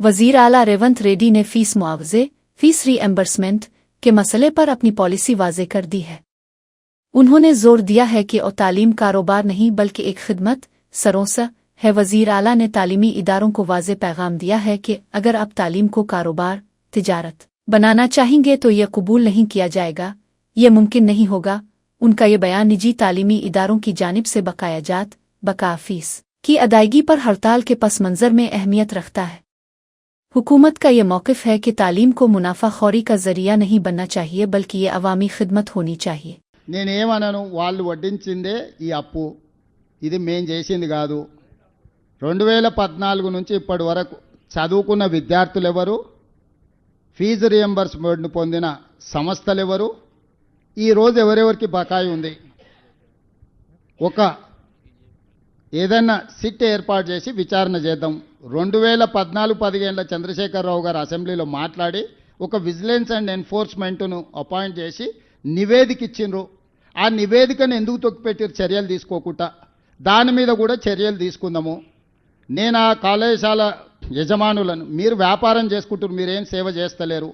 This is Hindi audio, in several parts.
वजीर आला रेवंत रेड्डी ने फीस मुआवजे फीस रीएम्बर्समेंट के मसले पर अपनी पॉलिसी वाज़े कर दी है। उन्होंने जोर दिया है कि तालीम कारोबार नहीं बल्कि एक खिदमत सरोसा है। वजीर आला ने तालीमी इदारों को वाज़े पैगाम दिया है कि अगर आप तालीम को कारोबार तिजारत बनाना चाहेंगे तो यह कबूल नहीं किया जाएगा, यह मुमकिन नहीं होगा। उनका यह बयान निजी तालीमी इदारों की जानिब से बकायाजात बका फीस की अदायगी पर हड़ताल के पस मंज़र में अहमियत रखता है। हुकूमत का यह मौक़िफ़ है कि तालीम को मुनाफाखोरी का ज़रिया नहीं बनना चाहिए बल्कि ये अवामी खिदमत होनी चाहिए। నేనేమన్నాను, వాళ్ళు వడ్డించిందే ఈ అప్పు, ఇది మేం చేసింది కాదు। 2014 నుంచి ఇప్పటి వరకు చదువుకున్న విద్యార్థులు ఎవరు, ఫీజు రియంబర్స్మెంట్ పొందిన సంస్థలు ఎవరు, ఈరోజు ఎవరెవరికి బకాయి ఉంది, ఒక ఏదైనా సిట్ ఏర్పాటు చేసి విచారణ చేద్దాం। 2014-15 చంద్రశేఖరరావు గారు అసెంబ్లీలో మాట్లాడి ఒక విజిలెన్స్ అండ్ ఎన్ఫోర్స్మెంట్ను అపాయింట్ చేసి నివేదిక ఇచ్చిండ్రు। ఆ నివేదికను ఎందుకు తొక్కిపెట్టారు చర్యలు తీసుకోకుండా? దాని మీద కూడా చర్యలు తీసుకుందాము। నేను ఆ కళాశాల యజమానులను, మీరు వ్యాపారం చేసుకుంటారు, మీరేం సేవ చేస్తలేరు,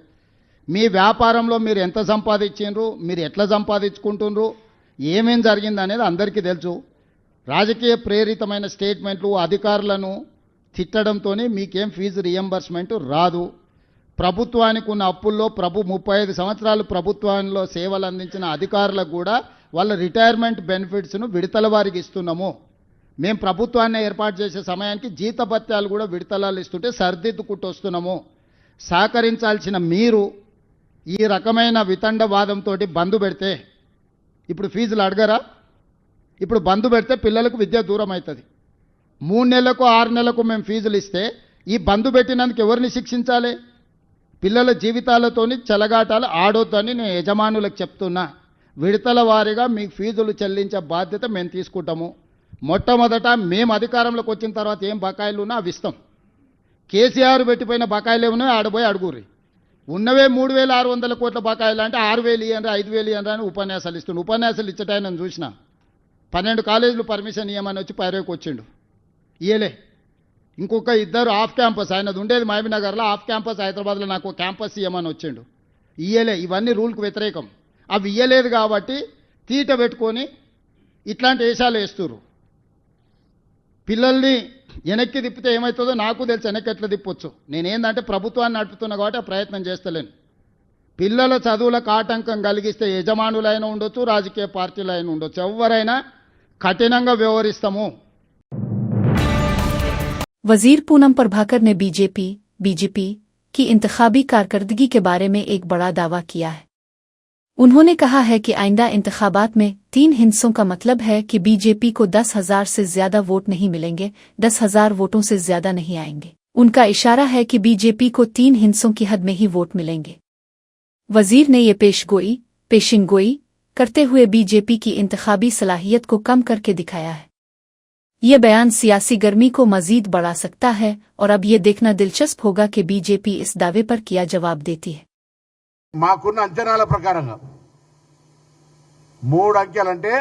మీ వ్యాపారంలో మీరు ఎంత సంపాదించిండ్రు, మీరు ఎట్లా సంపాదించుకుంటున్నారు, ఏమేం జరిగింది అనేది అందరికీ తెలుసు। రాజకీయ ప్రేరితమైన స్టేట్మెంట్లు అధికారులను తిట్టడంతోనే మీకేం ఫీజు రియంబర్స్మెంట్ రాదు। ప్రభుత్వానికి ఉన్న అప్పుల్లో 35 సంవత్సరాలు ప్రభుత్వంలో సేవలు అందించిన అధికారులకు కూడా వాళ్ళ రిటైర్మెంట్ బెనిఫిట్స్ను విడతల వారికి ఇస్తున్నాము। మేము ప్రభుత్వాన్ని ఏర్పాటు చేసే సమయానికి జీతభత్యాలు కూడా విడతలాలు ఇస్తుంటే సర్దిద్దుకుంటూ వస్తున్నాము। సహకరించాల్సిన మీరు ఈ రకమైన వితండవాదంతో బంద్ పెడితే ఇప్పుడు ఫీజులు అడగరా? ఇప్పుడు బంద్ పెడితే పిల్లలకు విద్య దూరం అవుతుంది। 3 నెలలకు 6 నెలలకు మేము ఫీజులు ఇస్తే ఈ బంద్ పెట్టినందుకు ఎవరిని శిక్షించాలి? పిల్లల జీవితాలతోని చెలగాటాలు ఆడొద్దని నేను యజమానులకు చెప్తున్నా। విడతల వారీగా మీకు ఫీజులు చెల్లించే బాధ్యత మేము తీసుకుంటాము। మొట్టమొదట మేము అధికారంలోకి వచ్చిన తర్వాత ఏం బకాయిలు ఉన్నా అవి ఇస్తాం। కేసీఆర్ పెట్టిపోయిన బకాయిలు ఏమన్నా ఆడబోయి అడుగురి, ఉన్నవే 3600 కోట్ల బకాయిలు అంటే 6000 ఇయ్యండి 5000 ఇయ్యండి అని ఉపన్యాసాలు ఇస్తుండు। ఉపన్యాసాలు ఇచ్చటాయని చూసిన 12 కాలేజీలు పర్మిషన్ ఇవ్వమని వచ్చి పైరేకి వచ్చిండు, ఇయ్యలే। ఇంకొక ఇద్దరు ఆఫ్ క్యాంపస్, ఆయనది ఉండేది మహబూబ్నగర్లో, ఆఫ్ క్యాంపస్ హైదరాబాద్లో నాకు క్యాంపస్ ఇవ్వమని వచ్చిండు, ఇయ్యలే। ఇవన్నీ రూల్కి వ్యతిరేకం, అవి ఇయ్యలేదు కాబట్టి తీట పెట్టుకొని ఇట్లాంటి వేషాలు వేస్తున్నారు। పిల్లల్ని వెనక్కి తిప్పితే ఏమవుతుందో నాకు తెలుసు, వెనక్కి ఎట్లా తిప్పొచ్చు। నేనేందంటే ప్రభుత్వాన్ని నడుపుతున్నా కాబట్టి ఆ ప్రయత్నం చేస్తలేను। పిల్లల చదువులకు ఆటంకం కలిగిస్తే యజమానులైనా ఉండొచ్చు, రాజకీయ పార్టీలైనా ఉండొచ్చు, ఎవరైనా కఠినంగా వ్యవహరిస్తాము। वजीर पूनम प्रभाकर ने बीजेपी की इंतखाबी कारकर्दगी के बारे में एक बड़ा दावा किया है। उन्होंने कहा है कि आइंदा इंतखाबात में 3 हिस्सों का मतलब है कि बीजेपी को 10,000 से ज्यादा वोट नहीं मिलेंगे, 10,000 वोटों से ज्यादा नहीं आएंगे। उनका इशारा है कि बीजेपी को 3 हिस्सों की हद में ही वोट मिलेंगे। वजीर ने ये पेशिनगोई करते हुए बीजेपी की इंतखाबी सलाहियत को कम करके दिखाया है। ये बयान सियासी गर्मी को मजीद बढ़ा सकता है और अब ये देखना दिलचस्प होगा कि बीजेपी इस दावे पर क्या जवाब देती है। మాకున్న అంచనాల ప్రకారంగా 3 అంకెలంటే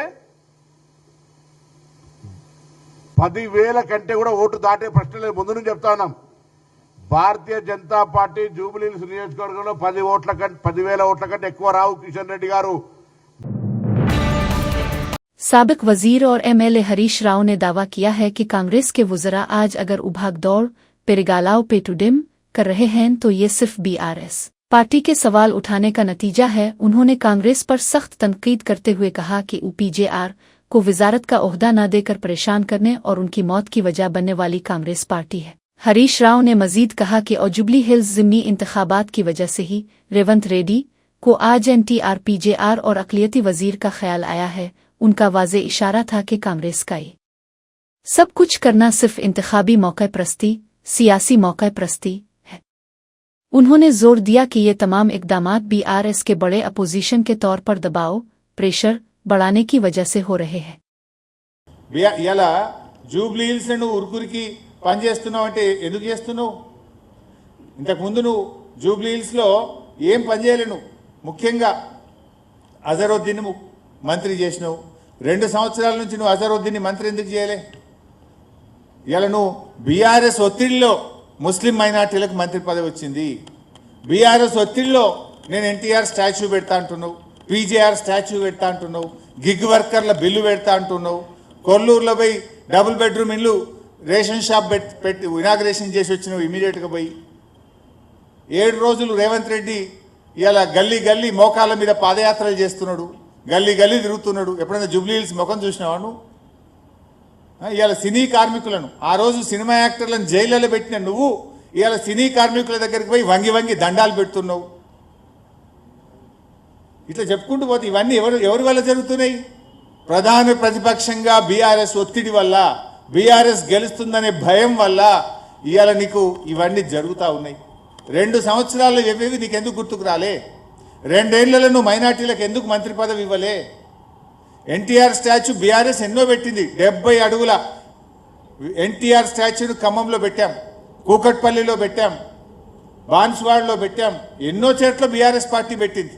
10,000 కంటే కూడా ఓటు దాటే ప్రశ్న లేదు। ముందు నుంచి చెప్తా ఉన్నాం, భారతీయ జనతా పార్టీ జూబ్లీహిల్స్ నియోజకవర్గంలో 10,000 ఓట్ల కంటే ఎక్కువ రావు। కిషన్ రెడ్డి గారు साबिक वजीर और एमएलए हरीश राव ने दावा किया है कि कांग्रेस के वुज़रा आज अगर उभाग दौड़ पेरिगालाव पेटुडिम कर रहे हैं तो ये सिर्फ बीआरएस पार्टी के सवाल उठाने का नतीजा है। उन्होंने कांग्रेस पर सख्त तनकीद करते हुए कहा कि ऊपीजेआर को वजारत का ओहदा न देकर परेशान करने और उनकी मौत की वजह बनने वाली कांग्रेस पार्टी है। हरीश राव ने मजीद कहा कि जुबली हिल्स ज़िमनी इंतखाबात की वजह से ही रेवंत रेड्डी को आज एनटीआर-पीजेआर और अक़लियती वजीर का ख्याल आया है। उनका वाज़े इशारा था कि कांग्रेस का ये सब कुछ करना सिर्फ इंतखाबी मौक़े प्रस्ती सियासी मौक़े प्रस्ती है। उन्होंने जोर दिया कि ये तमाम इक़दामात बीआरएस के बड़े अपोजिशन के तौर पर दबाव प्रेशर बढ़ाने की वजह से हो रहे हैं। ఇలా జూబ్లీ హిల్స్ ను ఉరుకురికి పని చేస్తున్నావు అంటే ఎందుకు చేస్తున్నావు? ఇంతకు ముందు నువ్వు జూబ్లీ హిల్స్ లో ఏం పని చేయలేను, ముఖ్యంగా అజరుద్దీన్ మంత్రి చేసినావు। 2 సంవత్సరాల నుంచి నువ్వు అజరుద్దీన్ మంత్రి ఎందుకు చేయలే? ఇలా నువ్వు బీఆర్ఎస్ ఒత్తిడిలో ముస్లిం మైనార్టీలకు మంత్రి పదవి వచ్చింది. బీఆర్ఎస్ ఒత్తిడిలో నేను ఎన్టీఆర్ స్టాచ్యూ పెడతా అంటున్నావు, పీజేఆర్ స్టాచ్యూ పెడతా అంటున్నావు, గిగ్ వర్కర్ల బిల్లు పెడతా అంటున్నావు, కొల్లూరులో పోయి డబుల్ బెడ్రూమ్ ఇల్లు రేషన్ షాప్ పెట్టి ఇనాగ్రేషన్ చేసి వచ్చినావు ఇమీడియట్గా పోయి. 7 రోజులు రేవంత్ రెడ్డి ఇలా గల్లీ గల్లీ మోకాళ్ళ మీద పాదయాత్రలు చేస్తున్నాడు, గల్లీ గల్లీ తిరుగుతున్నాడు. ఎప్పుడైనా జూబ్లీ హిల్స్ ముఖం చూసినావా నువ్వు? ఇవాళ సినీ కార్మికులను, ఆ రోజు సినిమా యాక్టర్లను జైళ్ళలో పెట్టిన నువ్వు ఇవాళ సినీ కార్మికుల దగ్గరికి పోయి వంగి వంగి దండాలు పెడుతున్నావు. ఇట్లా చెప్పుకుంటూ పోతే ఇవన్నీ ఎవరి వల్ల జరుగుతున్నాయి? ప్రధాన ప్రతిపక్షంగా బీఆర్ఎస్ ఒత్తిడి వల్ల, బీఆర్ఎస్ గెలుస్తుందనే భయం వల్ల ఇవాళ నీకు ఇవన్నీ జరుగుతూ ఉన్నాయి. 2 సంవత్సరాలు ఇవేవి నీకు ఎందుకు గుర్తుకు రాలే? 2 ఏళ్లలో నువ్వు మైనార్టీలకు ఎందుకు మంత్రి పదవి ఇవ్వలే? ఎన్టీఆర్ స్టాచ్యూ బీఆర్ఎస్ ఎన్నో పెట్టింది. 70 అడుగుల ఎన్టీఆర్ స్టాచ్యూను ఖమ్మంలో పెట్టాం, కూకట్పల్లిలో పెట్టాం, బాన్స్వాడలో పెట్టాం, ఎన్నో చోట్ల బీఆర్ఎస్ పార్టీ పెట్టింది.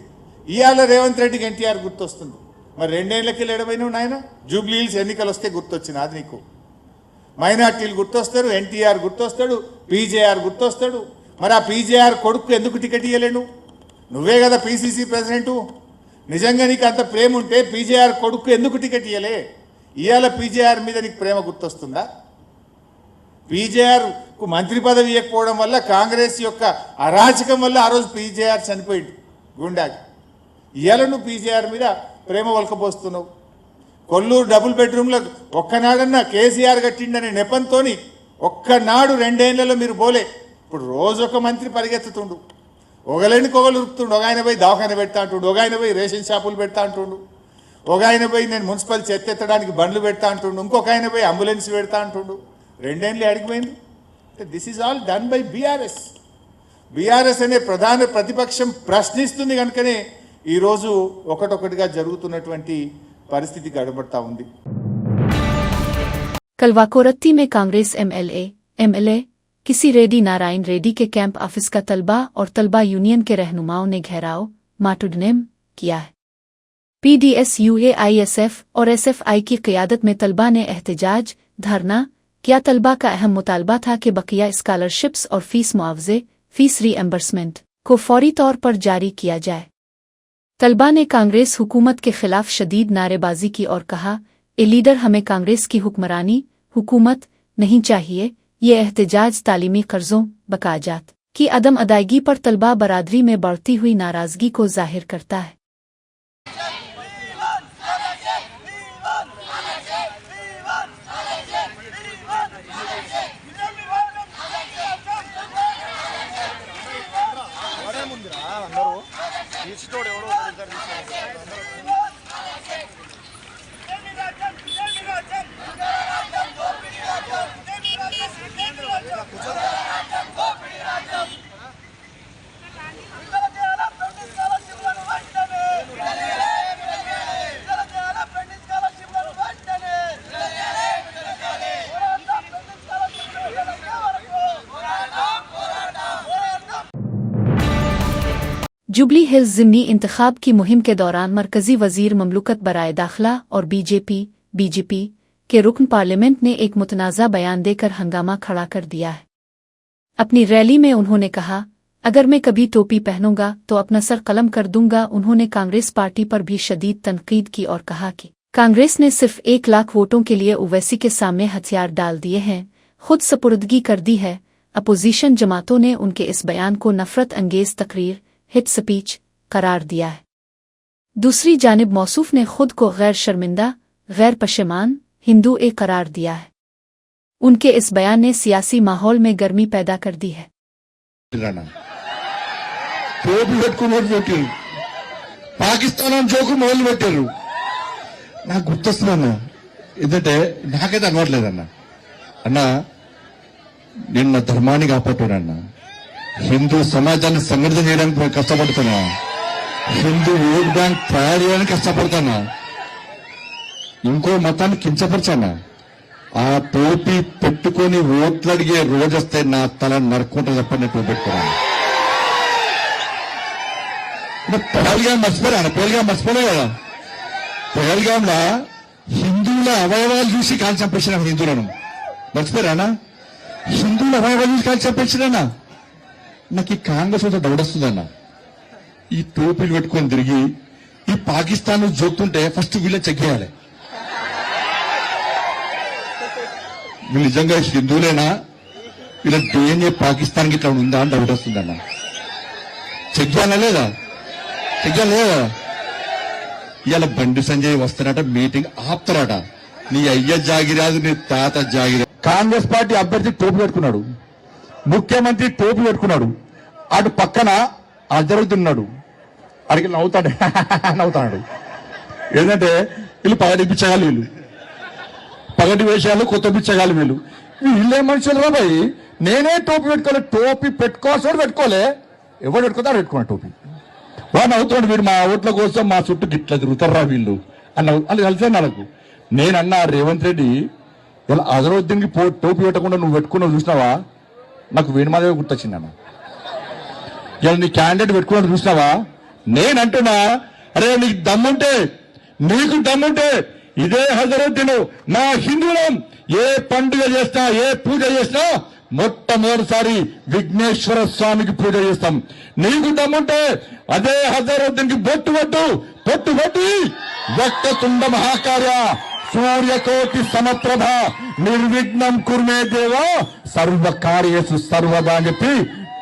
ఇవాళ రేవంత్ రెడ్డికి ఎన్టీఆర్ గుర్తొస్తుంది. మరి 2 ఏళ్లకి ఎడమైనావు నాయన? జూబ్లీ హిల్స్ ఎన్నికలు వస్తే గుర్తొచ్చింది అది నీకు. మైనార్టీలు గుర్తొస్తారు, ఎన్టీఆర్ గుర్తొస్తాడు, పీజేఆర్ గుర్తొస్తాడు. మరి ఆ పీజేఆర్ కొడుకు ఎందుకు టికెట్ ఇవ్వలేను? నువ్వే కదా పీసీసీ ప్రెసిడెంటు. నిజంగా నీకు అంత ప్రేమ ఉంటే పీజేఆర్ కొడుకు ఎందుకు టికెట్ ఇవ్వలే? ఇవాళ పీజేఆర్ మీద నీకు ప్రేమ గుర్తొస్తుందా? పీజేఆర్కు మంత్రి పదవి ఇవ్వకపోవడం వల్ల, కాంగ్రెస్ యొక్క అరాచకం వల్ల ఆ రోజు పీజేఆర్ చనిపోయింది గుండాకి. ఇవాళ నువ్వు పీజేఆర్ మీద ప్రేమ వలకపోస్తున్నావు. కొల్లూరు డబుల్ బెడ్రూమ్లో ఒక్కనాడన్నా కేసీఆర్ కట్టిండనే నెపంతో ఒక్కనాడు 2 ఏళ్లలో మీరు పోలే. ఇప్పుడు రోజు ఒక మంత్రి పరిగెత్తుతుండు, ఒకలేని కొగలు ఉరుకుతుండు. ఒక ఆయన పోయి దవాఖాన పెడతా అంటుండు, ఒక ఆయన పోయి రేషన్ షాపులు పెడతా అంటుండు, ఒక ఆయన పోయి నేను మున్సిపల్ చెత్త ఎత్తడానికి బండ్లు పెడతా అంటుండు, ఇంకొక ఆయన పోయి అంబులెన్స్ పెడతా అంటుండు. 2 ఏళ్ళు అడిగిపోయింది. This is all done by BRS. BRS అనే ప్రధాన ప్రతిపక్షం ప్రశ్నిస్తుంది కనుకనే ఈరోజు ఒకటొకటిగా జరుగుతున్నటువంటి పరిస్థితి గడబడతా ఉంది. कलवाकोरत्ती में कांग्रेस एमएलए किसी रेड्डी नारायण रेड्डी के कैंप ऑफिस का तलबा और तलबा यूनियन के रहनुमाओं ने घेराव माटुडनेम किया है। पीडीएस-यूएआईएसएफ और एसएफआई की क़यादत में तलबा ने एहतजाज धरना किया। तलबा का अहम मुतालबा था कि बकिया स्कॉलरशिप्स और फीस मुआवजे फीस रीएम्बर्समेंट को फौरी तौर पर जारी किया जाए। तलबा ने कांग्रेस हुकूमत के खिलाफ शदीद नारेबाजी की और कहा, ए लीडर हमें कांग्रेस की हुक्मरानी हुकूमत नहीं चाहिए। ये एहतजाज तालीमी कर्जों बकाजात की अदम अदायगी पर तलबा बरादरी में बढ़ती हुई नाराजगी को जाहिर करता है। जुबली हिल्स ज़िमनी इंतखाब की मुहिम के दौरान मरकज़ी वज़ीर ममलुकत बराए दाखिला और बीजेपी के रुकन पार्लियामेंट ने एक मुतनाज़ा बयान देकर हंगामा खड़ा कर दिया है। अपनी रैली में उन्होंने कहा, अगर मैं कभी टोपी पहनूंगा तो अपना सर कलम कर दूंगा। उन्होंने कांग्रेस पार्टी पर भी शदीद तनकीद की और कहा कि कांग्रेस ने सिर्फ 1 लाख वोटों के लिए ओवैसी के सामने हथियार डाल दिए हैं, खुद सपुर्दगी कर दी है। अपोजिशन जमातों ने उनके इस बयान को नफरत अंगेज तकरीर हिट स्पीच करार दिया है। दूसरी जानिब मौसूफ ने खुद को गैर शर्मिंदा गैर पशेमान हिंदू करार दिया है। उनके इस बयान ने सियासी माहौल में गर्मी पैदा कर दी है। పాకిస్తాన్ జోకు మొదలు పెట్టారు. నాకు గుర్తొస్తున్నా ఎందుకంటే నాకైతే అనవట్లేదన్న. అన్న నిన్న ధర్మాన్ని కాపాడుతున్నా, హిందూ సమాజాన్ని సంఘటితం చేయడానికి కష్టపడుతున్నా, హిందూ ఓట్ బ్యాంక్ తయారు చేయడానికి కష్టపడుతున్నా, ఇంకో మతాన్ని కించపరచానా. ఆ టోపీ పెట్టుకొని ఓట్లు అడిగే రోజు వస్తే నా తల నరుక్కుంటా చెప్పని టోపీ పెట్టుకున్నాను. పహల్గాం మర్చిపోయాను, పహల్గాం మర్చిపోలే కదా. పహల్గాంలో హిందువుల అవయవాలు చూసి కాల్ చంపేసిన హిందువులను మర్చిపోయానా. హిందూ ఊళ్ళో వైద్యులు కాల్చి చంపించినా నాకు ఈ కాంగ్రెస్ వద్ద డౌట్ వస్తుందన్న. ఈ టోపీలు పెట్టుకొని తిరిగి ఈ పాకిస్తాన్ జోక్తుంటే ఫస్ట్ వీళ్ళని చెక్ చేయాలి. వీళ్ళు నిజంగా హిందువులేనా, వీళ్ళ DNA పాకిస్తాన్ కి ఇట్లా ఉందా అని డౌట్ వస్తుందన్న. చెక్ చేయాలా లేదా? చెక్ చేయాలి లేదా? ఇవాళ బండి సంజయ్ వస్తారట, మీటింగ్ ఆపుతారట. నీ అయ్య జాగిరాదు, నీ తాత జాగిరాదు. కాంగ్రెస్ పార్టీ అభ్యర్థి టోపీ పెట్టుకున్నాడు, ముఖ్యమంత్రి టోపీ పెట్టుకున్నాడు, అటు పక్కన అజరుతున్నాడు. అడిగి నవ్వుతాడు నవ్వుతాడు. ఏంటంటే వీళ్ళు పగటి పిచ్చగాలి, వీళ్ళు పగటి వేషాలు కొత్త పిచ్చగాలి. వీళ్ళే మనుషులు రా భయ్. నేనే టోపీ పెట్టుకోలే, టోపీ పెట్టుకోవాల్సి పెట్టుకోలే, ఎవరు పెట్టుకుంటారు పెట్టుకున్నా టోపీ. వాడు నవ్వుతున్నాడు, వీడు మా ఓట్ల కోసం మా చుట్టూ గిట్ల తిరుగుతారా వీళ్ళు అని కలిసే నాకు. నేనన్నా రేవంత్ రెడ్డి ఇలా అజరుద్దీన్కి టోపీ పెట్టకుండా నువ్వు పెట్టుకున్నావు చూసినావా, నాకు వేణుమాధవి గుర్తొచ్చింది అన్న. ఇలా నీ క్యాండిడేట్ పెట్టుకున్నాడు చూసినావా, నేనంటున్నా అరే నీకు దమ్ముంటే, నీకు దమ్ముంటే ఇదే హజరుద్దీన్ మా హిందువులం ఏ పండుగ చేసినా ఏ పూజ చేసినా మొట్టమొదటిసారి విఘ్నేశ్వర స్వామికి పూజ చేస్తాం. నీకు దమ్ముంటే అదే హజరుద్దీన్ కి బొట్టు పెట్టి వక్రతుండ మహాకార్య సూర్యకోటి సమప్రభ నిర్విఘ్నం కుర్మే దేవ సర్వకార్యేషు సర్వదా అని చెప్పి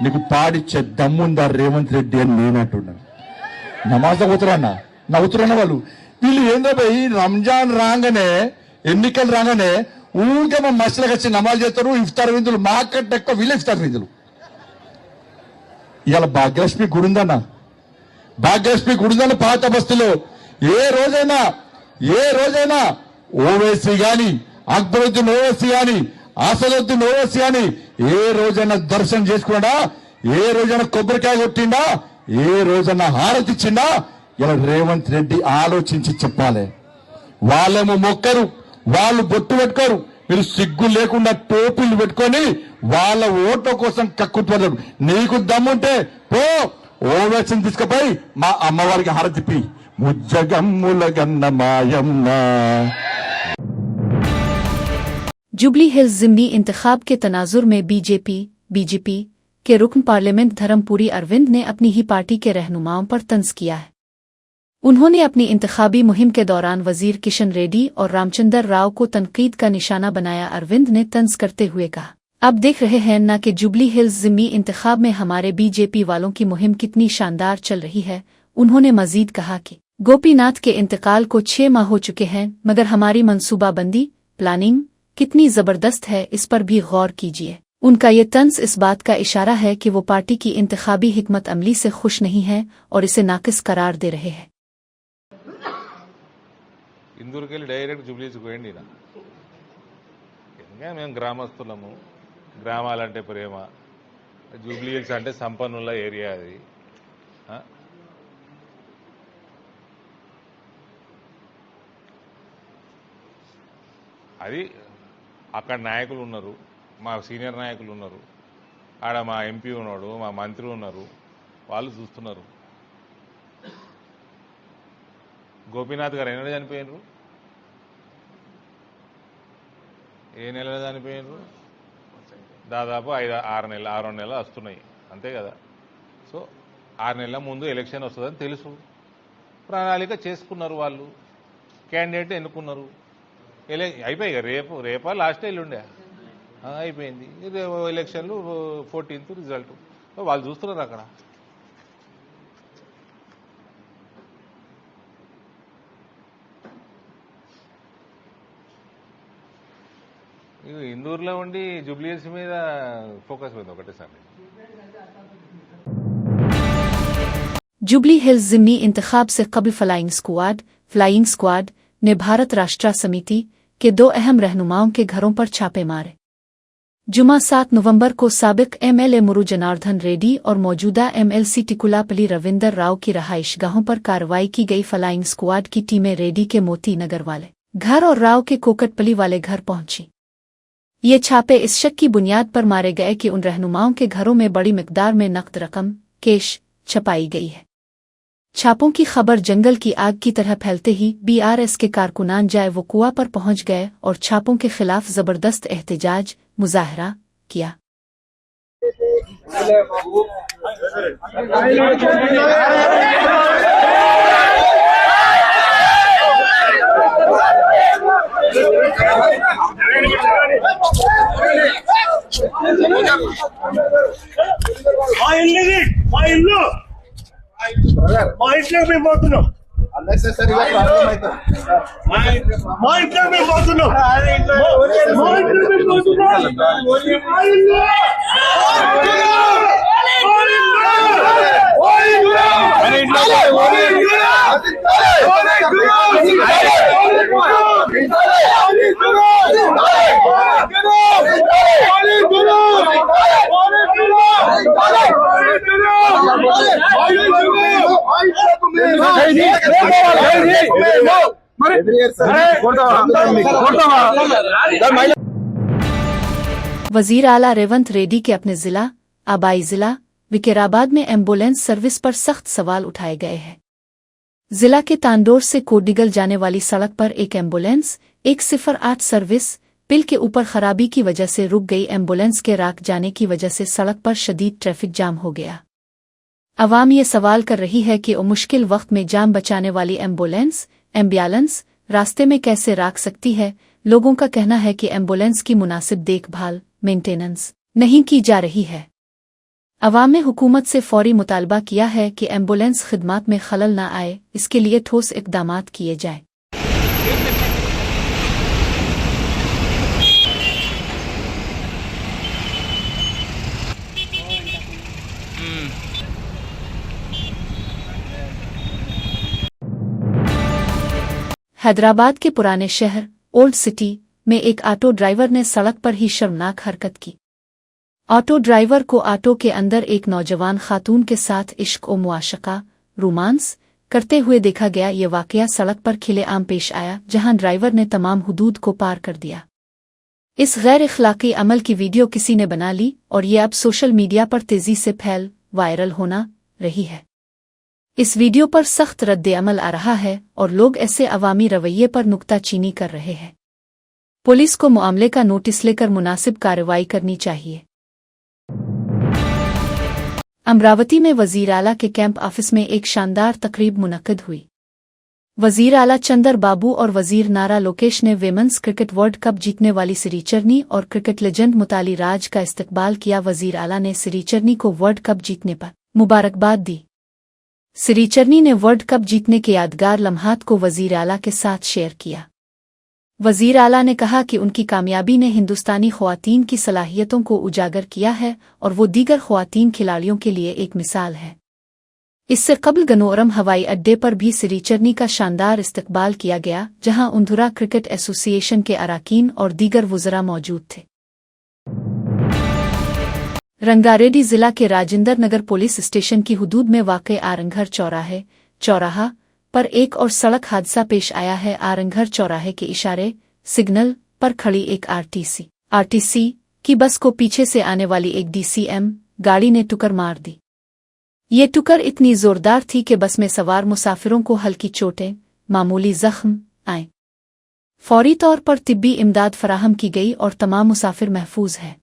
నీకు పాడిచ్చే దమ్ముందా రేవంత్ రెడ్డి అని నేనంటున్నాను. నమాజ్ పోతున్నా నవ్వుతున్న వాళ్ళు. వీళ్ళు ఏందో పోయి రంజాన్ రాగానే, ఎన్నికలు రాగానే ఊరికే మా మసలకు వచ్చి నమాజ్ చేస్తారు. ఇఫ్తార్ విందులు మాకంటే ఎక్కువ వీళ్ళు ఇఫ్తార్ విందులు. ఇవాళ భాగ్యలక్ష్మి గుడి ఉందన్న, భాగ్యలక్ష్మి గుడి ఉందన్న పాత బస్తీలో. ఏ రోజైనా ఓవైసీ గాని, అక్బరుద్దీన్ ఓవైసీ గాని, అసదుద్దీన్ ఓవైసీ గాని ఏ రోజైనా దర్శనం చేసుకున్నాడా, ఏ రోజైనా కొబ్బరికాయ కొట్టిండా, ఏ రోజైనా హారతి ఇచ్చిండా? ఇలా రేవంత్ రెడ్డి ఆలోచించి చెప్పాలి. వాళ్ళేమో మొక్కరు, వాళ్ళు బొట్టు పెట్టుకోరు. మీరు సిగ్గు లేకుండా టోపీలు పెట్టుకొని వాళ్ళ ఓట్ల కోసం కక్కుతున్నారు. నీకు దమ్ముంటే పో ఓవైసీని తీసుకుపోయి మా అమ్మవారికి హారతిప్పి ముజ్జగమ్ముల గన్న మాయమ్మ. जुबली हिल्स ज़िमनी इंतखाब के तनाजुर में बीजेपी के रुकन पार्लियामेंट धर्मपुरी अरविंद ने अपनी ही पार्टी के रहनुमाओं पर तंज किया है। उन्होंने अपनी इंतखाबी मुहिम के दौरान वजीर किशन रेड्डी और रामचंद्र राव को तनकीद का निशाना बनाया। अरविंद ने तंज करते हुए कहा, अब देख रहे हैं ना कि जुबली हिल्स ज़िमनी इंतखाब में हमारे बीजेपी वालों की मुहिम कितनी शानदार चल रही है। उन्होंने मजीद कहा कि गोपीनाथ के इंतकाल को 6 माह हो चुके हैं, मगर हमारी मनसूबाबंदी प्लानिंग कितनी जबरदस्त है, इस पर भी गौर कीजिए। उनका ये तंज इस बात का इशारा है कि वो पार्टी की इंतखाबी हिकमत अमली से खुश नहीं है और इसे नाकिस करार दे रहे हैं। ఇందూరుకెళ్ళి డైరెక్ట్ జూబ్లీస్కి పోయింది. ఇంకా మేము గ్రామస్తులము, గ్రామాలంటే ప్రేమ, జూబ్లీ హిల్స్ అంటే సంపన్నుల ఏరియా. అది అక్కడ నాయకులు ఉన్నారు, మా సీనియర్ నాయకులు ఉన్నారు, ఆడ మా ఎంపీ ఉన్నాడు, మా మంత్రి ఉన్నారు, వాళ్ళు చూస్తున్నారు. గోపీనాథ్ గారు ఎన్నడూ చనిపోయినరు, ఏ నెలలో చనిపోయినరు? దాదాపు 6 నెలలు వస్తున్నాయి, అంతే కదా. సో 6 నెలల ముందు ఎలక్షన్ వస్తుందని తెలుసు, ప్రణాళిక చేసుకున్నారు వాళ్ళు, క్యాండిడేట్ ఎన్నుకున్నారు. అయిపోయాయి కదా, రేపా లాస్ట్ ఎల్లుండే అయిపోయింది. ఎలక్షన్లు 14th రిజల్ట్ వాళ్ళు చూస్తున్నారు అక్కడ. ఇందూరులో ఉండి జూబ్లీ హిల్స్ మీద ఫోకస్ పోయింది ఒకటేసారి. जुबली हिल्स ज़िमनी इंतखाब से कबल फ्लाइंग स्क्वाड ने भारत राष्ट्र समिति के 2 अहम रहनुमाओं के घरों पर छापे मारे। जुमा 7 नवंबर को साबिक MLA मुरु जनार्दन रेड्डी और मौजूदा MLC टिकुलापली रविंदर राव की रहाइशगाहों पर कार्रवाई की गई। फ्लाइंग स्क्वाड की टीमें रेड्डी के मोती नगर वाले घर और राव के कोकटपली वाले घर पहुंची। ये छापे इस शक की बुनियाद पर मारे गए कि उन रहनुमाओं के घरों में बड़ी मिकदार में नकद रकम कैश छपाई गई है। छापों की खबर जंगल की आग की तरह फैलते ही BRS के कारकुनान जाए वकुआ पर पहुंच गए और छापों के खिलाफ जबरदस्त एहतजाज मुजाहरा किया। మా ఇల్లు మా ఇంట్లోకి మేము పోతున్నాం. మా ఇంట్లోకి మేము పోతున్నాం. वजीर आला रेवंत रेड्डी के अपने जिला आबाई जिला विकेराबाद में एम्बुलेंस सर्विस पर सख्त सवाल उठाए गए हैं। जिला के तांडोर से कोडिगल जाने वाली सड़क पर एक एम्बुलेंस 108 सर्विस पिल के ऊपर खराबी की वजह से रुक गई। एम्बुलेंस के राख जाने की वजह से सड़क पर शदीद ट्रैफिक जाम हो गया। अवाम ये सवाल कर रही है कि मुश्किल वक्त में जान बचाने वाली एम्बुलेंस रास्ते में कैसे राख सकती है। लोगों का कहना है कि एम्बुलेंस की मुनासिब देखभाल मेंटेनेंस नहीं की जा रही है। अवाम ने हुकूमत से फौरी मुतालबा किया है कि एम्बुलेंस खिदमात में खलल न आए, इसके लिए ठोस इक़दामात किए जाएं। हैदराबाद के पुराने शहर ओल्ड सिटी में एक ऑटो ड्राइवर ने सड़क पर ही शर्मनाक हरकत की। ऑटो ड्राइवर को ऑटो के अंदर एक नौजवान खातून के साथ इश्क और मुआशका रोमांस करते हुए देखा गया। ये वाकया सड़क पर खुलेआम पेश आया, जहां ड्राइवर ने तमाम हुदूद को पार कर दिया। इस गैर इखलाकी अमल की वीडियो किसी ने बना ली और ये अब सोशल मीडिया पर तेजी से फैल वायरल होना रही है। इस वीडियो पर सख्त रद्द अमल आ रहा है और लोग ऐसे अवामी रवैये पर नुक्ताचीनी कर रहे हैं। पुलिस को मामले का नोटिस लेकर मुनासिब कार्रवाई करनी चाहिए। अमरावती में वजीर आला के कैंप ऑफिस में एक शानदार तकरीब मुनक्किद हुई। वजीर आला चंदर बाबू और वजीर नारा लोकेश ने विमेंस क्रिकेट वर्ल्ड कप जीतने वाली श्रीचरनी और क्रिकेट लेजेंड मुताली राज का इस्तकबाल किया। वजीर आला ने श्रीचरनी को वर्ल्ड कप जीतने पर मुबारकबाद दी। श्रीचरनी ने वर्ल्ड कप जीतने के यादगार लम्हात को वजीर आला के साथ शेयर किया। वजीर आला ने कहा कि उनकी कामयाबी ने हिंदुस्तानी ख्वातीन की सलाहियतों को उजागर किया है और वो दीगर ख्वातीन खिलाड़ियों के लिए एक मिसाल है। इससे कबल गनोरम हवाई अड्डे पर भी श्रीचरनी का शानदार इस्तकबाल किया गया, जहां उंधुरा क्रिकेट एसोसिएशन के अराकीन और दीगर वुज़रा मौजूद थे। रंगारेड्डी जिला के राजेंद्र नगर पुलिस स्टेशन की हुदूद में वाक़े आरंघर चौराहा पर एक और सड़क हादसा पेश आया है। आरंघर चौराहे के इशारे सिग्नल पर खड़ी एक आरटीसी की बस को पीछे से आने वाली एक DCM गाड़ी ने टुक्कर मार दी। ये टुक्कर इतनी जोरदार थी कि बस में सवार मुसाफिरों को हल्की चोटें, मामूली जख्म आए। फौरी तौर पर तिब्बी इमदाद फराहम की गई और तमाम मुसाफिर महफूज हैं।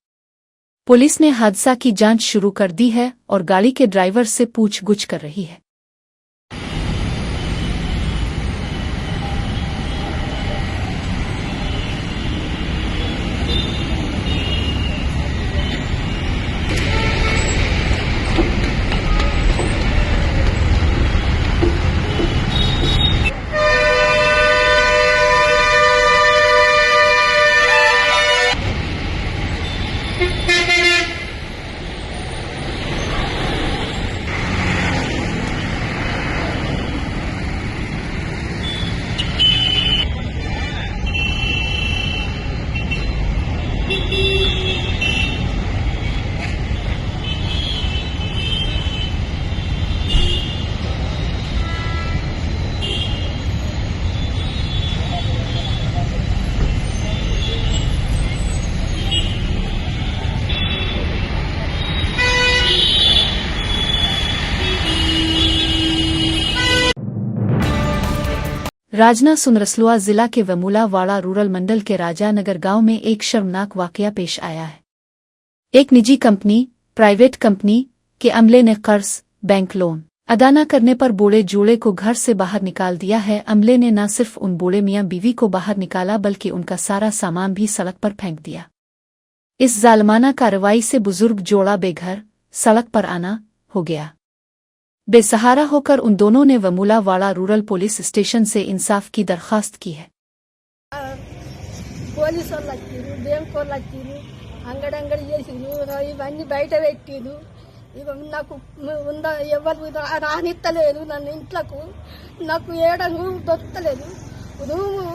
पुलिस ने हादसा की जांच शुरू कर दी है और गाड़ी के ड्राइवर से पूछगुछ कर रही है। राजना सुनरसलुआ जिला के वमुला वाड़ा रूरल मंडल के राजा नगर गांव में एक शर्मनाक वाकया पेश आया है। एक निजी कंपनी प्राइवेट कंपनी के अमले ने कर्ज बैंक लोन अदा न करने पर बूढ़े जूड़े को घर से बाहर निकाल दिया है। अमले ने न सिर्फ उन बूढ़े मियाँ बीवी को बाहर निकाला बल्कि उनका सारा सामान भी सड़क पर फेंक दिया। इस जालमाना कार्रवाई से बुजुर्ग जोड़ा बेघर सड़क पर आना हो गया। बेसहारा होकर उन दोनों ने वमूलावाड़ा रूरल पुलिस स्टेशन से इंसाफ की दरखास्त की है। పోలీసు వాళ్ళు వచ్చిర్రు, బ్యాంకు వాళ్ళు వచ్చిర్రు, అంగడంగడి చేసిర్రు, ఇవన్నీ బయట పెట్టిర్రు. ఇక నాకు ఉందా ఎవరు రానిత్తలేదు నన్ను ఇంట్లోకు. నాకు ఏడంగు దొరకలేదు. రూము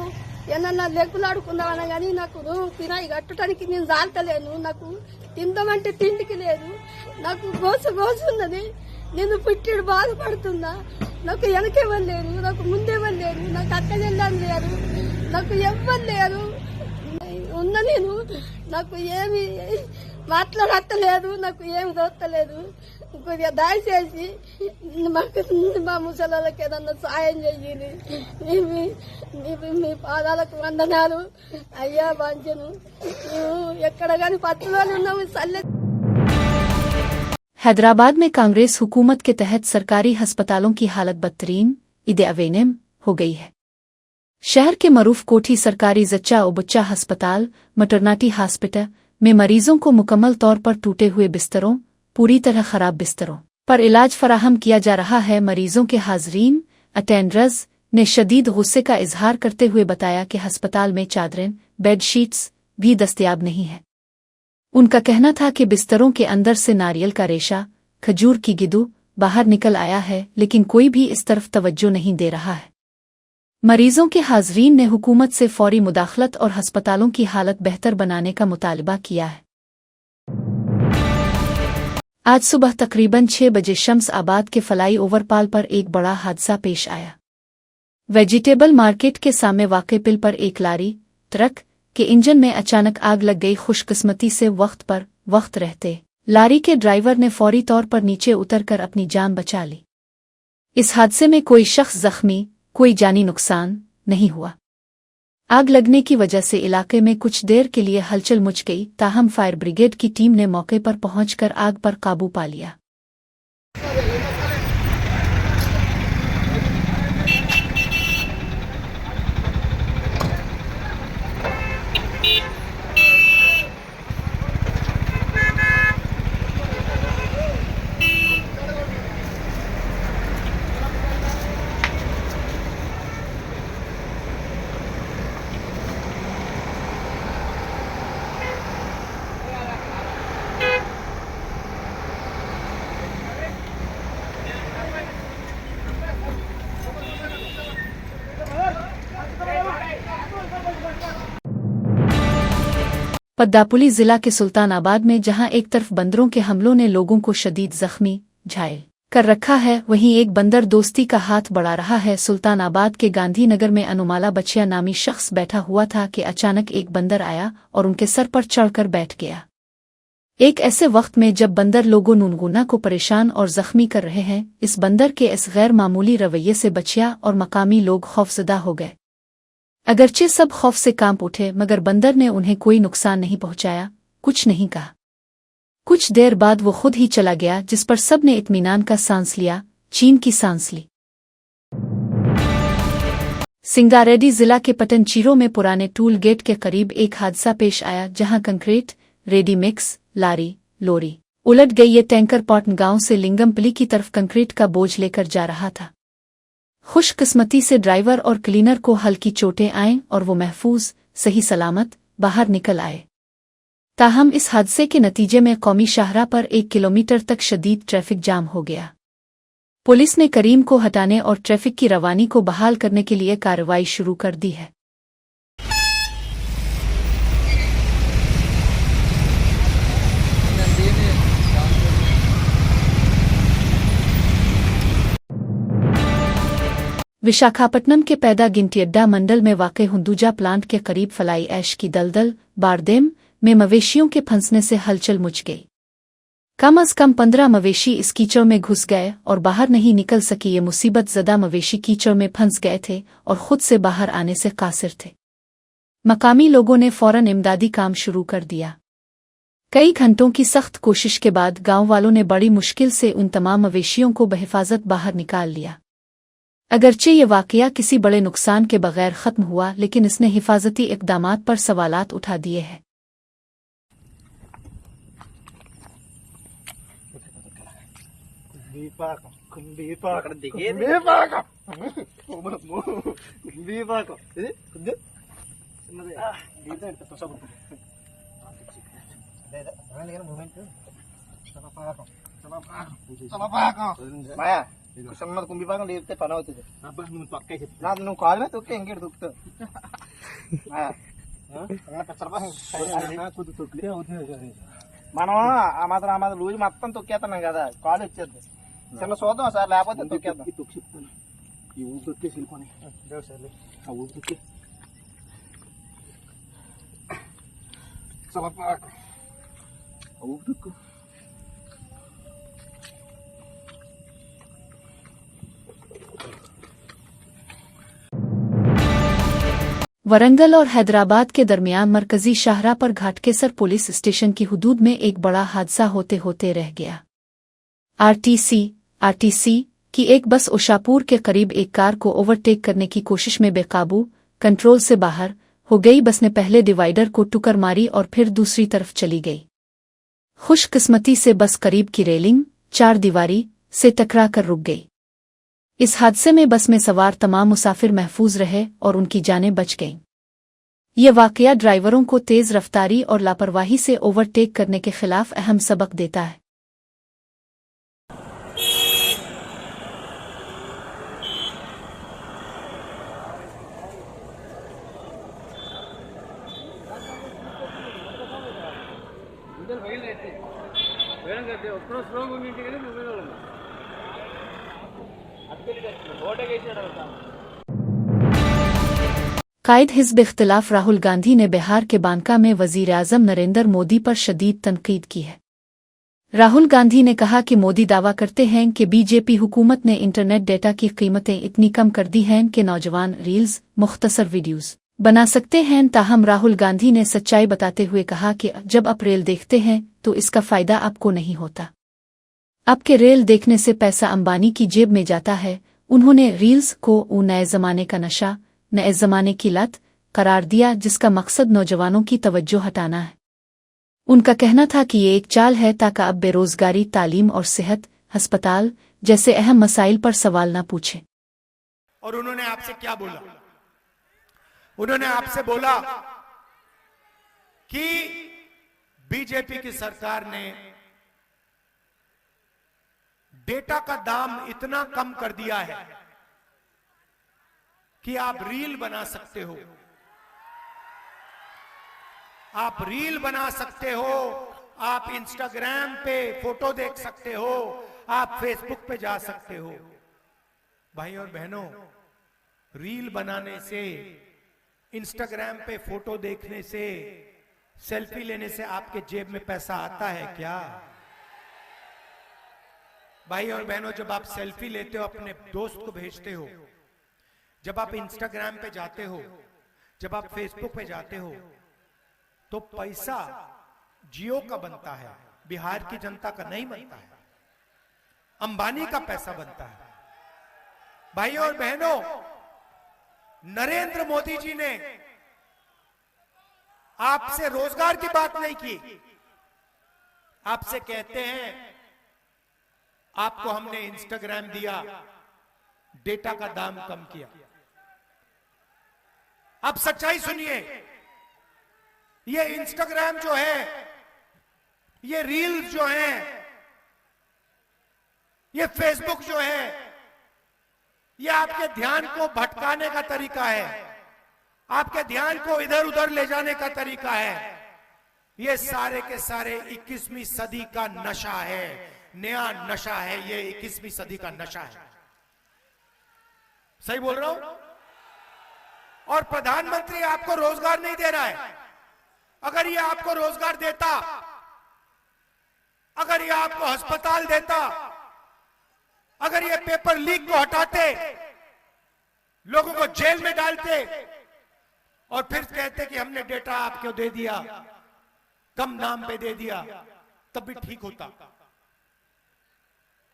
ఏమన్నా లెగ్గులాడుకుందామన్నా కానీ నాకు రూమ్ కిరాయి కట్టడానికి నేను జాలతలేను. నాకు తిందామంటే తిండికి లేదు. నాకు గోసున్నది. నేను పుట్టిడు బాధపడుతున్నా. నాకు వెనకెవ్వరు లేరు, నాకు ముందెవ్వరు లేరు, నాకు అక్క చెల్లని లేరు, నాకు ఎవ్వరు లేరు. ఉన్నా నేను నాకు ఏమి మాట్లాడలేదు, నాకు ఏమి దొరకలేదు. కొద్దిగా దయచేసి మాకు మా ముసలాళ్ళకి ఏదన్నా సాయం చెయ్యాలి. మీ పాదాలకు వందనాలు అయ్యా బాంచను. ఎక్కడ కానీ పట్టుదల ఉన్నాము సల్లె। हैदराबाद में कांग्रेस हुकूमत के तहत सरकारी अस्पतालों की हालत बदतरीन इदे अवेनेम हो गई है। शहर के मरूफ कोठी सरकारी जच्चा और बच्चा अस्पताल मैटरनिटी हॉस्पिटल में मरीजों को मुकम्मल तौर पर टूटे हुए बिस्तरों पूरी तरह खराब बिस्तरों पर इलाज फराहम किया जा रहा है। मरीजों के हाजरीन अटेंडर्स ने शदीद गुस्से का इजहार करते हुए बताया कि अस्पताल में चादरें बेडशीट्स भी दस्तयाब नहीं है। उनका कहना था कि बिस्तरों के अंदर से नारियल का रेशा खजूर की गिदू बाहर निकल आया है, लेकिन कोई भी इस तरफ तवज्जो नहीं दे रहा है। मरीजों के हाजरीन ने हुकूमत से फौरी मुदाखलत और अस्पतालों की हालत बेहतर बनाने का मुतालबा किया है। आज सुबह तकरीबन 6 बजे शम्स आबाद के फलाई ओवरपाल पर एक बड़ा हादसा पेश आया। वेजिटेबल मार्केट के सामने वाक़े पुल पर एक लारी ट्रक के इंजन में अचानक आग लग गई। खुशकिस्मती से वक्त रहते लारी के ड्राइवर ने फौरी तौर पर नीचे उतरकर अपनी जान बचा ली। इस हादसे में कोई शख्स जख्मी, कोई जानी नुकसान नहीं हुआ। आग लगने की वजह से इलाके में कुछ देर के लिए हलचल मच गई, ताहम फायर ब्रिगेड की टीम ने मौके पर पहुंचकर आग पर काबू पा लिया। पद्दापुली जिला के सुल्तानाबाद में जहां एक तरफ बंदरों के हमलों ने लोगों को शदीद जख्मी घायल कर रखा है, वहीं एक बंदर दोस्ती का हाथ बढ़ा रहा है। सुल्तानाबाद के गांधीनगर में अनुमाला बचिया नामी शख्स बैठा हुआ था कि अचानक एक बंदर आया और उनके सर पर चढ़कर बैठ गया। एक ऐसे वक्त में जब बंदर लोगों नुनगुना को परेशान और जख्मी कर रहे हैं, इस बंदर के इस गैर मामूली रवैये से बचिया और मकामी लोग खौफजदा हो गए। अगरचे सब खौफ से कांप उठे, मगर बंदर ने उन्हें कोई नुकसान नहीं पहुंचाया, कुछ नहीं कहा। कुछ देर बाद वो खुद ही चला गया, जिस पर सब ने इत्मीनान का सांस लिया, चीन की सांस ली। सिंगारेड्डी जिला के पटनचीरो में पुराने टूल गेट के करीब एक हादसा पेश आया, जहां कंक्रीट रेडी मिक्स लोरी उलट गई। ये टैंकर पॉटन गांव से लिंगमपली की तरफ कंक्रीट का बोझ लेकर जा रहा था। खुशकिस्मती से ड्राइवर और क्लीनर को हल्की चोटें आईं और वो महफूज सही सलामत बाहर निकल आए। ताहम इस हादसे के नतीजे में कौमी शाहराह पर 1 किलोमीटर तक शदीद ट्रैफिक जाम हो गया। पुलिस ने करीम को हटाने और ट्रैफिक की रवानी को बहाल करने के लिए कार्रवाई शुरू कर दी है। विशाखापट्टनम के पैदा गिनटियड्डा मंडल में वाक़े हुंदुजा प्लांट के करीब फलाई ऐश की दलदल बारदेम में मवेशियों के फंसने से हलचल मच गई। कम अज कम 15 मवेशी इस कीचड़ में घुस गए और बाहर नहीं निकल सकी। ये मुसीबत ज़दा मवेशी कीचड़ में फंस गए थे और खुद से बाहर आने से कासिर थे। मकामी लोगों ने फौरन इमदादी काम शुरू कर दिया। कई घंटों की सख्त कोशिश के बाद गांव वालों ने बड़ी मुश्किल से उन तमाम मवेशियों को बहिफाजत बाहर निकाल लिया। अगरचे ये वाकया किसी बड़े नुकसान के बगैर खत्म हुआ, लेकिन इसने हिफाजती इक़दामात पर सवालात उठा दिए हैं। Sama kumbi bang lihat panau itu. Apa nu pakai itu? Nah nu kal में तो केंगे दुखते. हाँ. Karena pasar bang. Aku tuh dia udah. Mana amat luju matang tuh kita nggak ada. Kal itu. Sama sodo asal lepas tuh kita. Itu sih. Ibu tuh ke silpone. Jauh sekali. Aku tuh ke. Sama pak. Aku tuh ke. Warangal और हैदराबाद के दरमियान मरकजी शाहराह पर घाटकेसर पुलिस स्टेशन की हुदूद में एक बड़ा हादसा होते होते रह गया। आरटीसी की एक बस उशापुर के करीब एक कार को ओवरटेक करने की कोशिश में बेकाबू कंट्रोल से बाहर हो गई। बस ने पहले डिवाइडर को टुक्कर मारी और फिर दूसरी तरफ चली गई। खुशकिस्मती से बस करीब की रेलिंग चार दीवारी से टकरा कर रुक गई। इस हादसे में बस में सवार तमाम मुसाफिर महफूज रहे और उनकी जानें बच गईं। ये वाकया ड्राइवरों को तेज़ रफ्तारी और लापरवाही से ओवरटेक करने के खिलाफ अहम सबक देता है। कायद हिज़्ब इख्तिलाफ राहुल गांधी ने बिहार के बांका में वज़ीर-ए-आज़म नरेंद्र मोदी पर शदीद तनकीद की है। राहुल गांधी ने कहा कि मोदी दावा करते हैं कि बीजेपी हुकूमत ने इंटरनेट डेटा की कीमतें इतनी कम कर दी हैं कि नौजवान रील्स मुख्तसर वीडियोज़ बना सकते हैं। ताहम राहुल गांधी ने सच्चाई बताते हुए कहा कि जब आप रेल देखते हैं तो इसका फ़ायदा आपको नहीं होता। आपके रेल देखने से पैसा अंबानी की जेब में जाता है। उन्होंने रील्स को नए ज़माने का नशा, नए ज़माने की लत करार दिया, जिसका मकसद नौजवानों की तवज्जो हटाना है। उनका कहना था कि ये एक चाल है ताकि अब बेरोज़गारी, तालीम और सेहत, अस्पताल जैसे अहम मसाइल पर सवाल न पूछें। और उन्होंने आपसे क्या बोला? उन्होंने आपसे बोला कि बीजेपी की सरकार ने डेटा का दाम इतना कम कर दिया है कि आप रील बना सकते हो। आप रील बना सकते हो, आप इंस्टाग्राम पे फोटो देख सकते हो, आप फेसबुक पे जा सकते हो। भाई और बहनों, रील बनाने से, इंस्टाग्राम पे फोटो देखने से, सेल्फी लेने से आपके जेब में पैसा आता है क्या? भाई और बहनों, जब आप सेल्फी लेते हो, अपने दोस्त को भेजते हो, जब आप इंस्टाग्राम पे जाते हो, जब आप फेसबुक पे जाते हो, तो पैसा जियो का बनता है, बिहार की जनता का नहीं बनता है, अंबानी का पैसा बनता है। भाई और बहनों, नरेंद्र मोदी जी ने आपसे रोजगार की बात नहीं की। आपसे कहते हैं आपको हमने इंस्टाग्राम दिया, डेटा का दाम कम किया। अब सच्चाई सुनिए, ये इंस्टाग्राम जो है, ये रील्स जो है, ये फेसबुक जो है, ये आपके ध्यान को भटकाने का तरीका है, आपके ध्यान को इधर उधर ले जाने का तरीका है। ये सारे के सारे 21वीं सदी का नशा है, नया नशा है, ये 21वीं सदी का नशा है। सही बोल रहा हूं? और प्रधानमंत्री आपको रोजगार नहीं दे रहा है। अगर ये आपको रोजगार देता, अगर ये आपको अस्पताल देता, अगर ये पेपर लीक को हटाते, लोगों को जेल में डालते और फिर कहते कि हमने डेटा आपको दे दिया, कम नाम पे दे दिया तब भी ठीक होता,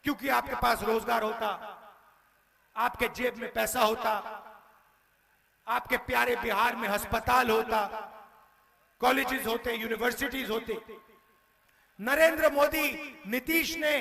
क्योंकि आपके पास रोजगार होता, आपके जेब में पैसा होता, आपके प्यारे बिहार में अस्पताल होता, कॉलेजेस होते, यूनिवर्सिटीज होते। नरेंद्र मोदी, नीतीश ने